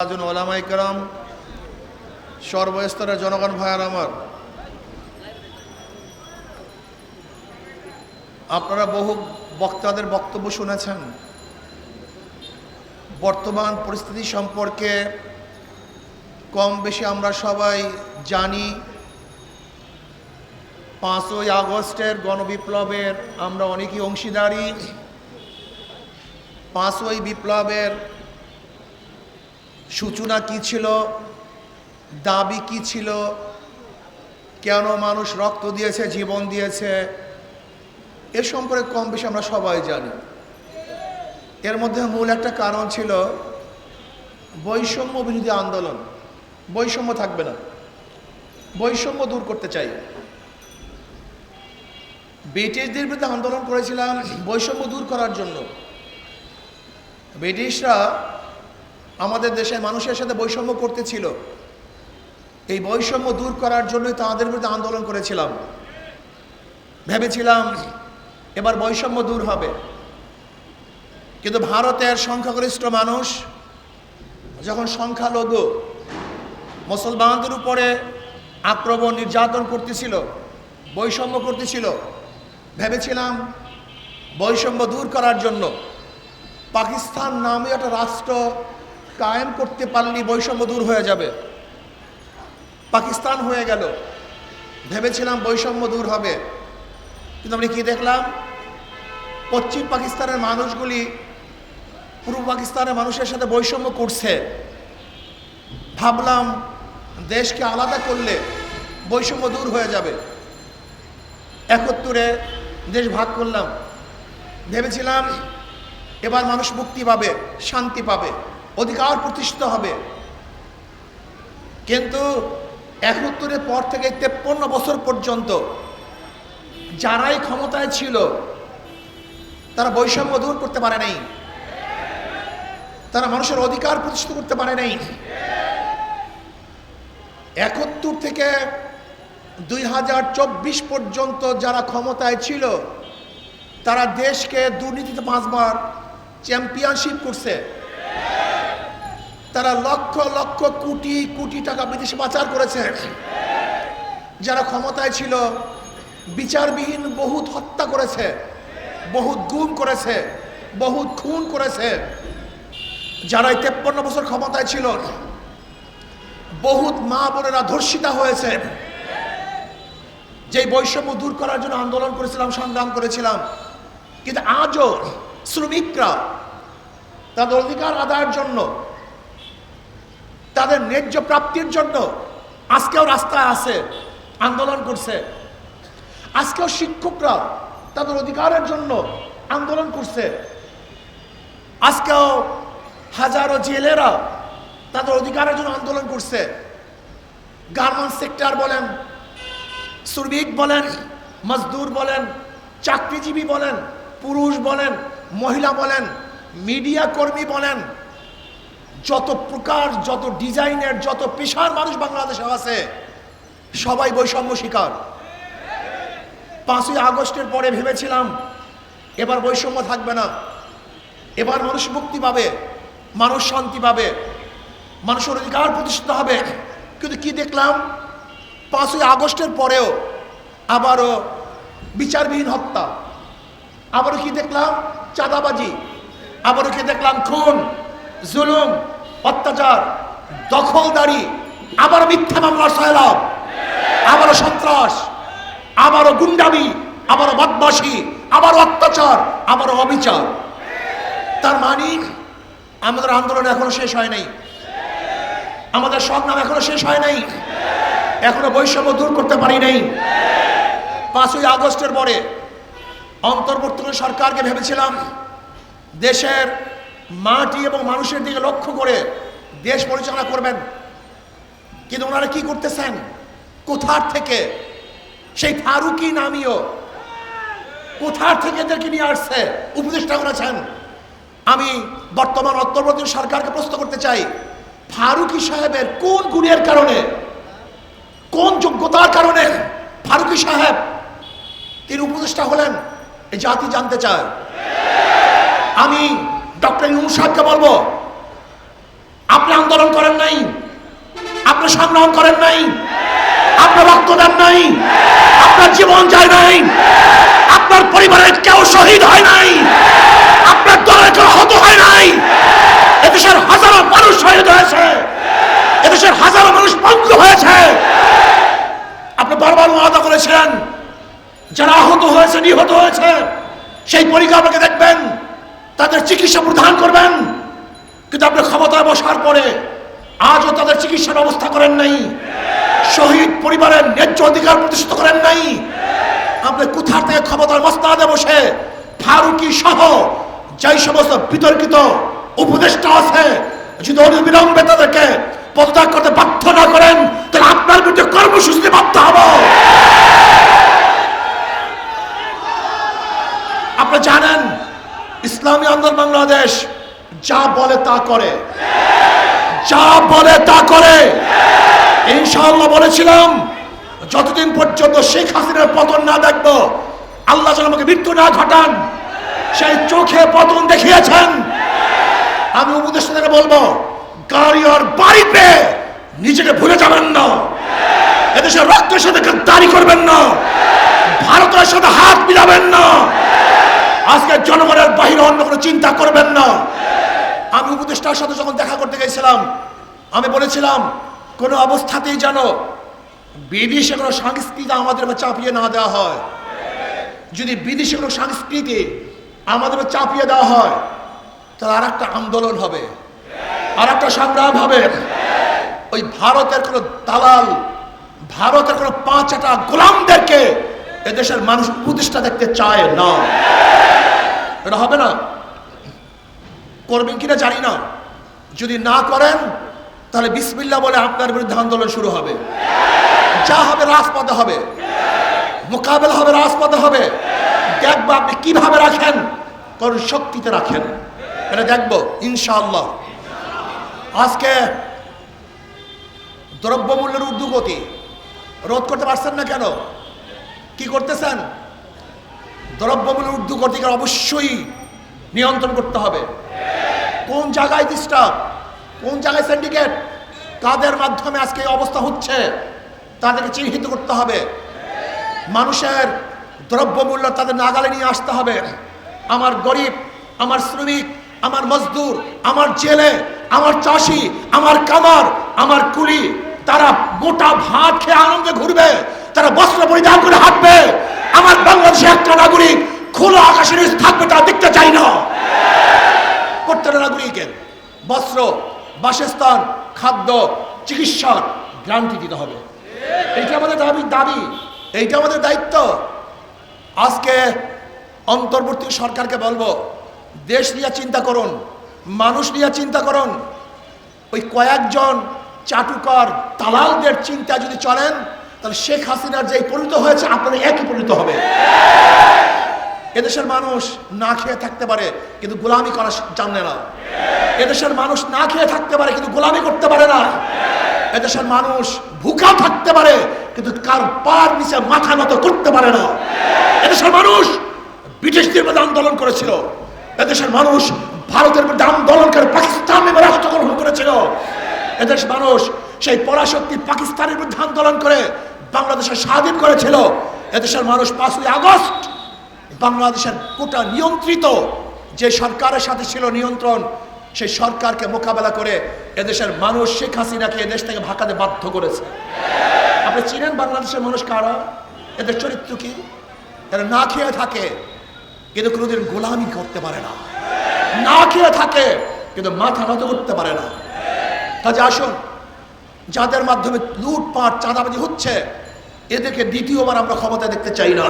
ওলামায়ে কেরাম, সর্বস্তরের জনগণ ভাইয়ার আমার, আপনারা বহু বক্তাদের বক্তব্য শুনেছেন। বর্তমান পরিস্থিতি সম্পর্কে কম বেশি আমরা সবাই জানি। 5ই আগস্টের গণবিপ্লবের আমরা অনেকেই অংশীদারি। 5ই বিপ্লবের সূচনা কি ছিল, দাবি কি ছিল, কেন মানুষ রক্ত দিয়েছে, জীবন দিয়েছে, এ সম্পর্কে কম বেশি আমরা সবাই জানি। এর মধ্যে মূল একটা কারণ ছিল বৈষম্য বিরোধী আন্দোলন। বৈষম্য থাকবে না, বৈষম্য দূর করতে চাই। ব্রিটিশদের বিরুদ্ধে আন্দোলন করেছিলাম বৈষম্য দূর করার জন্য। ব্রিটিশরা আমাদের দেশের মানুষের সাথে বৈষম্য করতেছিল, এই বৈষম্য দূর করার জন্যই তাদের বিরুদ্ধে আন্দোলন করেছিলাম। ভেবেছিলাম এবার বৈষম্য দূর হবে, কিন্তু ভারতের সংখ্যাগরিষ্ঠ মানুষ যখন সংখ্যালঘু মুসলমানদের উপরে আক্রমণ নির্যাতন করতেছিল, বৈষম্য করতেছিল, ভেবেছিলাম বৈষম্য দূর করার জন্য পাকিস্তান নামে একটা রাষ্ট্র কায়েম করতে পারলে বৈষম্য দূর হয়ে যাবে। পাকিস্তান হয়ে গেল, ভেবেছিলাম বৈষম্য দূর হবে, কিন্তু আমরা কি দেখলাম? পশ্চিম পাকিস্তানের মানুষগুলি পূর্ব পাকিস্তানের মানুষের সাথে বৈষম্য করছে। ভাবলাম দেশকে আলাদা করলে বৈষম্য দূর হয়ে যাবে। 71-এ দেশ ভাগ করলাম, ভেবেছিলাম এবার মানুষ মুক্তি পাবে, শান্তি পাবে, অধিকার প্রতিষ্ঠিত হবে। কিন্তু 71-এর পর থেকে 53 বছর পর্যন্ত যারাই ক্ষমতায় ছিল তারা বৈষম্য দূর করতে পারে নাই, তারা মানুষের অধিকার প্রতিষ্ঠিত করতে পারে নাই। 71 থেকে 2024 পর্যন্ত যারা ক্ষমতায় ছিল তারা দেশকে দুর্নীতিতে 5 বার চ্যাম্পিয়নশিপ করছে। তারা লক্ষ লক্ষ কোটি কোটি টাকা বিদেশে পাচার করেছে। যারা ক্ষমতায় ছিল বিচারবিহীন বহুত হত্যা করেছে, বহুত গুম করেছে, বহুত খুন করেছে। যারা 53 বছর ক্ষমতায় ছিল বহুত মা বোনেরা ধর্ষিতা হয়েছে। যে বৈষম্য দূর করার জন্য আন্দোলন করেছিলাম, সংগ্রাম করেছিলাম, কিন্তু আজও শ্রমিকরা তাদের অধিকার আদায়ের জন্য, তাদের ন্যায্য প্রাপ্তির জন্য আজকেও রাস্তায় আছে, আন্দোলন করছে। আজকেও শিক্ষকরা তাদের অধিকারের জন্য আন্দোলন করছে। আজকেও হাজারো জেলেরা তাদের অধিকারের জন্য আন্দোলন করছে। গার্মেন্টস সেক্টর বলেন, শ্রমিক বলেন, মজদুর বলেন, চাকরিজীবী বলেন, পুরুষ বলেন, মহিলা বলেন, মিডিয়া কর্মী বলেন, যত প্রকার, যত ডিজাইনের, যত পেশার মানুষ বাংলাদেশে আছে সবাই বৈষম্য শিকার। 5ই আগস্টের পরে ভেবেছিলাম এবার বৈষম্য থাকবে না, এবার মানুষ মুক্তি পাবে, মানুষ শান্তি পাবে, মানুষের অধিকার প্রতিষ্ঠিত হবে। কিন্তু কি দেখলাম? 5ই আগস্টের পরেও আবারও বিচারবিহীন হত্যা, আবারও কি দেখলাম? চাঁদাবাজি, আবারও কি দেখলাম? খুন, জুলুম, অত্যাচার, দখলদারি, আবারও মিথ্যা মামলার সয়লাব, আবারও সন্ত্রাস, আবারও গুন্ডামি, আবারও বদমাশি, আবারও অত্যাচার, আবারও অবিচার। তার মানে আমাদের আন্দোলন এখনো শেষ হয় নাই, আমাদের সংগ্রাম এখনো শেষ হয় নাই, এখনো বৈষম্য দূর করতে পারি নাই। 5ই আগস্টের পরে অন্তর্বর্তীকালীন সরকারকে ভেবেছিলাম দেশের মাটি এবং মানুষের দিকে লক্ষ্য করে দেশ পরিচালনা করবেন, কিন্তু ওনারা কি করতেছেন? কোথার থেকে সেই ফারুকি নামীয়, কোথার থেকে এদেরকে নিয়ে আসছে, উপদেষ্টা করেছেন। আমি বর্তমান অন্তর্বর্তী সরকারকে প্রশ্ন করতে চাই, ফারুকি সাহেবের কোন গুণের কারণে, কোন যোগ্যতার কারণে ফারুকি সাহেব তিনি উপদেষ্টা হলেন? এই জাতি জানতে চায়। আমি ডক্টর ইউনূস সাহেবকে বলবো, আপনি আন্দোলন করেন নাই, আপনি সংগ্রাম করেন নাই, আপনার রক্ত দেন নাই, আপনার জীবন যায় নাই, আপনার পরিবারের কেউ শহীদ হয় নাই, আপনার দলের কেউ আহত হয় নাই। এদেশের হাজারো মানুষ শহীদ হয়েছে, এদেশের হাজারো মানুষ পঙ্গু হয়েছে। আপনি বারবার ওয়াদা করেছিলেন যারা আহত হয়েছে, নিহত হয়েছে, সেই পরিকাঠামোকে দেখবেন, তাদের চিকিৎসা প্রদান করবেন। কিন্তু আপনি ক্ষমতায় বসার পরে আজও তাদের চিকিৎসার ব্যবস্থা করেন নাই, শহীদ পরিবারের ন্যায্য অধিকার প্রতিষ্ঠিত করেন নাই। আপনি কোথা থেকে ক্ষমতার মসনদে বসে ফারুকি সহ যেই সমস্ত বিতর্কিত উপদেষ্টা আছে, যদি অবিলম্বে তাদেরকে পদত্যাগ করতে বাধ্য না করেন, তাহলে আপনার বিরুদ্ধে কর্মসূচিতে বাধ্য হব। আপনি জানেন ইসলামী আন্দোলন বাংলাদেশ যা বলে তা করে, যা বলে তা করে। ইনশাআল্লাহ বলেছিলাম যতদিন পর্যন্ত শেখ হাসিনার পতন না দেখবো, আল্লাহ যেন আমাকে মৃত্যু না ঘটান, সেই চোখে পতন দেখিয়েছেন। আমি উপদেষ্টাদেরকে বলবো, গাড়ি আর বাড়িতে নিজেকে ভুলে যাবেন না, এদেশের রক্তের সাথে গাদ্দারি করবেন না, ভারতের সাথে হাত মিলাবেন না, আজকে জনগণের বাহিরে অন্য কোনো চিন্তা করবেন না। আমি উপদেষ্টার সাথে যখন দেখা করতে গেছিলাম, আমি বলেছিলাম কোনো অবস্থাতেই যেন বিদেশে কোনো সংস্কৃতি আমাদের চাপিয়ে না দেওয়া হয়। যদি বিদেশে কোনো সংস্কৃতি আমাদের চাপিয়ে দেওয়া হয়, তাহলে আর একটা আন্দোলন হবে, আর একটা সংগ্রাম হবে। ওই ভারতের কোনো দালাল, ভারতের কোনো পাঁচটা গোলামদেরকে এদেশের মানুষ উপদেষ্টা দেখতে চায় না। এটা হবে না। করবেন কিনা জানি না। যদি না করেন তাহলে বিসমিল্লাহ বলে আপনার বিরুদ্ধে আন্দোলন শুরু হবে। যা হবে রাজপথে হবে, মোকাবেলা হবে রাজপথে হবে। দেখবো আপনি কিভাবে রাখেন, কোন শক্তিতে রাখেন, এটা দেখবো ইনশাআল্লাহ। আজকে দ্রব্যমূল্যের ঊর্ধ্বগতি রোধ করতে পারছেন না কেন? কি করতেছেন? দ্রব্যমূল্যের ঊর্ধ্বগতিকে অবশ্যই নিয়ন্ত্রণ করতে হবে। কোন জায়গায় ডিস্টার্ব, কোন জায়গায় সিন্ডিকেট, কাদের মাধ্যমে আজকে এই অবস্থা হচ্ছে, তাদেরকে চিহ্নিত করতে হবে। মানুষের দ্রব্যমূল্য তাদের নাগালে নিয়ে আসতে হবে। আমার গরিব, আমার শ্রমিক, আমার মজদুর, আমার জেলে, আমার চাষি, আমার কামার, আমার কুলি, তারা গোটা ভাত খেয়ে আনন্দে ঘুরবে, তারা বস্ত্র পরিধান করে হাঁটবে। আমার বাংলাদেশে একটা নাগরিক খোলা আকাশের নিচে থাকবে, তা দেখতে চাই না। প্রত্যেকটা নাগরিকের বস্ত্র, বাসস্থান, খাদ্য, চিকিৎসার গ্যারান্টি দিতে হবে। এইটা আমাদের দাবি, এইটা আমাদের দায়িত্ব। আজকে অন্তর্বর্তী সরকারকে বলবো, দেশ নিয়ে চিন্তা করুন, মানুষ নিয়ে চিন্তা করুন। ওই কয়েকজন চাটুকার দালালদের চিন্তা যদি চলেন, তাহলে শেখ হাসিনার যে পরিণত হয়েছে আপনাদের একই পরিণত হবে। এদেশের মানুষ না খেয়ে থাকতে পারে কিন্তু গোলামি করা জানে না। এদেশের মানুষ না খেয়ে থাকতে পারে কিন্তু গোলামি করতে পারে না। এদেশের মানুষ ভুকা থাকতে পারে কিন্তু কার পার নিচে মাথা নত করতে পারে না। এদেশের মানুষ ব্রিটিশদের বিরুদ্ধে আন্দোলন করেছিল, এদেশের মানুষ ভারতের বিরুদ্ধে আন্দোলন করে পাকিস্তান নেমে রাষ্ট্র গ্রহণ করেছিল। এদেশের মানুষ সেই পরাশক্তি পাকিস্তানের বিরুদ্ধে আন্দোলন করে বাংলাদেশের স্বাধীন করেছিল। এদেশের মানুষ 5ই আগস্ট বাংলাদেশের গোটা নিয়ন্ত্রিত যে সরকারের সাথে ছিল নিয়ন্ত্রণ, সেই সরকারকে মোকাবেলা করে এদেশের মানুষ শেখ হাসিনাকে এদেশ থেকে ভাগাতে বাধ্য করেছে। আপনি চিনেন বাংলাদেশের মানুষ কারা, এদের চরিত্র কি? এরা না খেয়ে থাকে কিন্তু কোনোদিন গোলামি করতে পারে না, না খেয়ে থাকে কিন্তু মাথা নত করতে পারে না। কাজে আসুন, যাদের মাধ্যমে লুটপাট চাঁদাবাজি হচ্ছে, এদেরকে দ্বিতীয়বার আমরা ক্ষমতা দেখতে চাই না।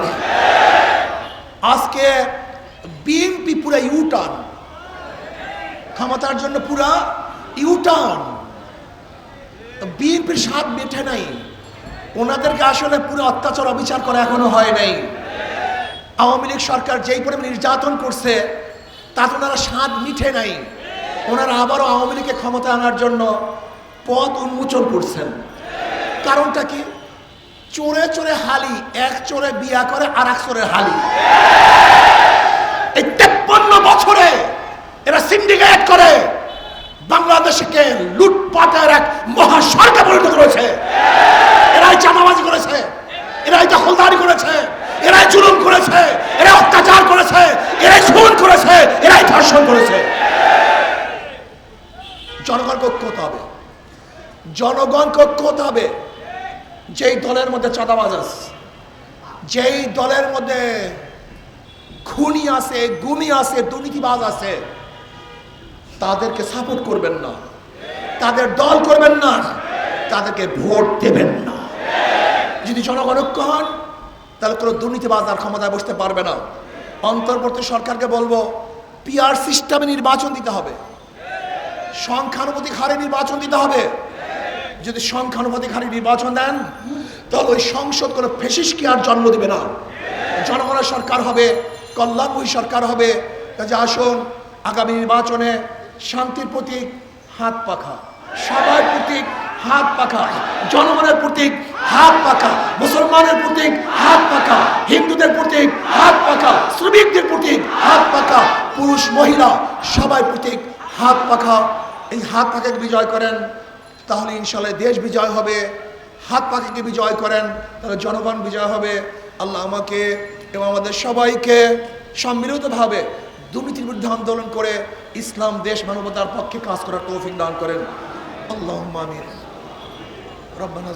আজকে বিএনপি পুরা ইউটার্ন, ক্ষমতার জন্য পুরা ইউটার্ন। বিএনপির স্বাদ মেটে নাই, ওনাদেরকে আসলে পুরো অত্যাচার অবিচার করা এখনো হয় নাই। আওয়ামী লীগ সরকার যেই পরিমাণ নির্যাতন করছে তাতে ওনারা স্বাদ মিঠে নাই। ওনারা আবারও আওয়ামী লীগকে ক্ষমতা আনার জন্য পথ উন্মোচন করছেন। কারণটা কি? চোরে চোরে হালি, এক চোরে বিয়া করে আর এক চোরের হালি। এই 53 বছরে এরা সিন্ডিকেট করে বাংলাদেশকে লুটপাটের এক মহাসড়কে পরিণত করেছে। এরাই চাঁদাবাজি করেছে, এরাই দখলদারি করেছে, এরাই জুলুম করেছে, এরাই অত্যাচার করেছে, এরাই খুন করেছে, এরাই ধর্ষণ করেছে। জনগণকে ঐক্য হতে হবে, জনগণকে ঐক্য হতে হবে। যেই দলের মধ্যে চাঁদাবাজ আছে, যেই দলের মধ্যে খুনি আছে, গুমি আছে, দুর্নীতিবাজ আছে, তাদেরকে সাপোর্ট করবেন না, তাদের দল করবেন না, তাদেরকে ভোট দেবেন না। যদি জনগণ ঐক্য হন তাহলে কোনো দুর্নীতিবাজ আর ক্ষমতায় বসতে পারবে না। অন্তর্বর্তী সরকারকে বলবো, পিআর সিস্টেমে নির্বাচন দিতে হবে, সংখ্যানুপাতিক হারে নির্বাচন দিতে হবে। যদি সংখ্যানুপাতিক হারে নির্বাচন দেন তাহলে ওই সংসদ কোনো ফ্যাসিস্টকে আর জন্ম দিবে না। জনগণের সরকার হবে, কল্যাণময়ী সরকার হবে। কাজে আসুন, আগামী নির্বাচনে শান্তির প্রতীক হাত পাখা, সবার প্রতীক হাত পাখা, জনগণের প্রতীক হাত পাখা, মুসলমানের প্রতীক হাত পাখা, হিন্দুদের প্রতীক হাত পাখা, শ্রমিকদের প্রতীক হাত পাখা, পুরুষ মহিলা সবাই প্রতীক হাত পাখা। এই হাত পাখাকে বিজয় করেন তাহলে ইনশাআল্লাহ দেশ বিজয় হবে। হাত পাখাকে বিজয় করেন তাহলে জনগণ বিজয় হবে। আল্লাহ আমাকে এবং আমাদের সবাইকে সম্মিলিতভাবে দুর্নীতির বিরুদ্ধে আন্দোলন করে ইসলাম, দেশ, মানবতার পক্ষে কাজ করার তৌফিক দান করেন। আল্লাহুম্মা আমিন। রব্বানা